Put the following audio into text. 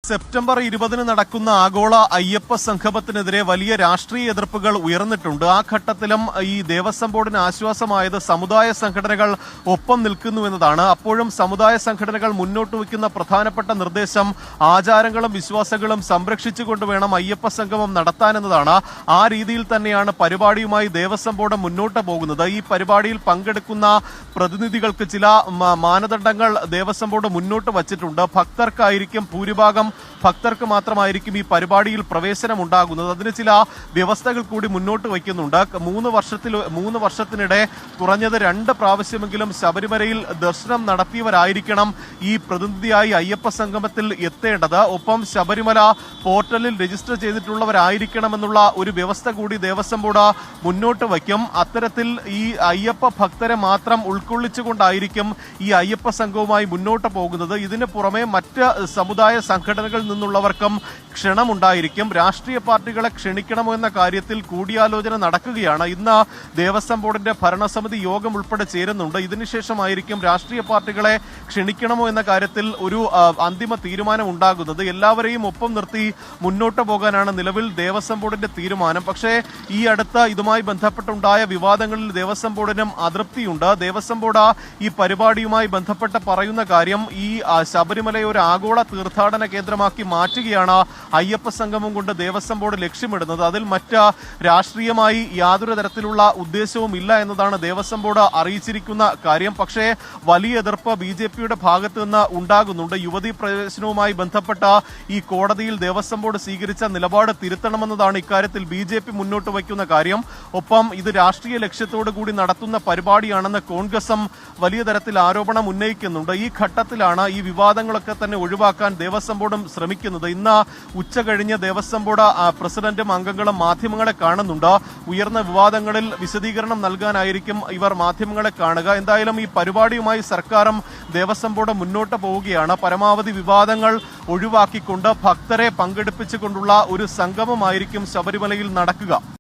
September 20 നടക്കുന്ന ആഗോള അയ്യപ്പ സംഗമത്തിനെതിരെ വലിയ രാഷ്ട്രീയ എതിർപ്പുകൾ ഉയർന്നിട്ടുണ്ട്. ആ ഘട്ടത്തിലും ഈ ദേവസ്വം ബോർഡിന് ആശ്വാസമായത് സമുദായ സംഘടനകൾ ഒപ്പം നിൽക്കുന്നുവെന്നതാണ്. അപ്പോഴും സമുദായ സംഘടനകൾ മുന്നോട്ട് വയ്ക്കുന്ന പ്രധാനപ്പെട്ട നിർദ്ദേശം ആചാരങ്ങളും വിശ്വാസങ്ങളും സംരക്ഷിച്ചുകൊണ്ട് വേണം അയ്യപ്പ സംഗമം നടത്താനെന്നതാണ്. ആ രീതിയിൽ തന്നെയാണ് പരിപാടിയുമായി ദേവസ്വം ബോർഡ് മുന്നോട്ട് പോകുന്നത്. ഈ പരിപാടിയിൽ പങ്കെടുക്കുന്ന പ്രതിനിധികൾക്ക് ചില മാനദണ്ഡങ്ങൾ ദേവസ്വം ബോർഡ് മുന്നോട്ട് വച്ചിട്ടുണ്ട്. ഭക്തർക്ക് മാത്രമായിരിക്കും ഈ പരിപാടിയിൽ പ്രവേശനം ഉണ്ടാകുന്നത്. അതിന് ചില വ്യവസ്ഥകൾ കൂടി മുന്നോട്ട് വയ്ക്കുന്നുണ്ട്. 3 വർഷത്തിനിടെ കുറഞ്ഞത് 2 പ്രാവശ്യമെങ്കിലും ശബരിമലയിൽ ദർശനം നടത്തിയവരായിരിക്കണം ഈ പ്രതിനിധിയായി അയ്യപ്പ സംഗമത്തിൽ എത്തേണ്ടത്. ഒപ്പം ശബരിമല പോർട്ടലിൽ രജിസ്റ്റർ ചെയ്തിട്ടുള്ളവരായിരിക്കണമെന്നുള്ള ഒരു വ്യവസ്ഥ കൂടി ദേവസ്വം ബോർഡ് മുന്നോട്ട് വയ്ക്കും. അത്തരത്തിൽ ഈ അയ്യപ്പ ഭക്തരെ മാത്രം ഉൾക്കൊള്ളിച്ചുകൊണ്ടായിരിക്കും ഈ അയ്യപ്പ സംഘവുമായി മുന്നോട്ട് പോകുന്നത്. ഇതിന് പുറമെ മറ്റ് സമുദായ സംഘടനകളിൽ നിന്നുള്ളവർക്കും ക്ഷണമുണ്ടായിരിക്കും. രാഷ്ട്രീയ പാർട്ടികളെ ക്ഷണിക്കണമോ എന്ന കാര്യത്തിൽ കൂടിയാലോചന നടക്കുകയാണ്. ഇന്ന് ദേവസ്വം ബോർഡിന്റെ ഭരണസമിതി യോഗം ഉൾപ്പെടെ ചേരുന്നുണ്ട്. ഇതിനുശേഷമായിരിക്കും രാഷ്ട്രീയ പാർട്ടികളെ ക്ഷണിക്കണമോ എന്ന കാര്യത്തിൽ ഒരു അന്തിമ തീരുമാനം ഉണ്ടാകുന്നത്. എല്ലാവരെയും ഒപ്പം നിർത്തി മുന്നോട്ട് പോകാനാണ് നിലവിൽ ദേവസ്വം ബോർഡിന്റെ തീരുമാനം. പക്ഷേ ഈ അടുത്ത ഇതുമായി ബന്ധപ്പെട്ടുണ്ടായ വിവാദങ്ങളിൽ ദേവസ്വം ബോർഡിനും അതൃപ്തിയുണ്ട്. ദേവസ്വം ബോർഡ് ഈ പരിപാടിയുമായി ബന്ധപ്പെട്ട് പറയുന്ന കാര്യം ഈ ശബരിമലയെ ഒരു ആഗോള തീർത്ഥാടന കേന്ദ്രമാക്കി മാറ്റുകയാണ് അയ്യപ്പ സംഗമം കൊണ്ട് ദേവസ്വം ബോർഡ് ലക്ഷ്യമിടുന്നത്. അതിൽ മറ്റ് രാഷ്ട്രീയമായി യാതൊരു തരത്തിലുള്ള ഉദ്ദേശവും ഇല്ല എന്നതാണ് ദേവസ്വം ബോർഡ് അറിയിച്ചിരിക്കുന്ന കാര്യം. പക്ഷേ വലിയ എതിർപ്പ് BJPയുടെ ഭാഗത്ത് നിന്ന് ഉണ്ടാകുന്നുണ്ട്. യുവതീ പ്രവേശനവുമായി ബന്ധപ്പെട്ട ഈ കോടതിയിൽ ദേവസ്വം ബോർഡ് സ്വീകരിച്ച നിലപാട് തിരുത്തണമെന്നതാണ് ഇക്കാര്യത്തിൽ BJP മുന്നോട്ട് വയ്ക്കുന്ന കാര്യം. ഒപ്പം ഇത് രാഷ്ട്രീയ ലക്ഷ്യത്തോടു കൂടി നടത്തുന്ന പരിപാടിയാണെന്ന് കോൺഗ്രസും വലിയ തരത്തിൽ ആരോപണം ഉന്നയിക്കുന്നുണ്ട്. ഈ ഘട്ടത്തിലാണ് ഈ വിവാദങ്ങളൊക്കെ തന്നെ ഒഴിവാക്കാൻ ദേവസ്വം ബോർഡും ശ്രമിക്കുന്നത്. ഇന്ന് ഉച്ച കഴിഞ്ഞ് ദേവസ്വം ബോർഡ് പ്രസിഡന്റും അംഗങ്ങളും മാധ്യമങ്ങളെ കാണുന്നുണ്ട്. ഉയർന്ന വിവാദങ്ങളിൽ വിശദീകരണം നൽകാനായിരിക്കും ഇവർ മാധ്യമങ്ങളെ കാണുക. എന്തായാലും ഈ പരിപാടിയുമായി സർക്കാരും ദേവസ്വം ബോർഡ് മുന്നോട്ട് പോവുകയാണ്. പരമാവധി വിവാദങ്ങൾ ഒഴിവാക്കിക്കൊണ്ട് ഭക്തരെ പങ്കെടുപ്പിച്ചുകൊണ്ടുള്ള ഒരു സംഗമമായിരിക്കും ശബരിമലയിൽ നടക്കുക.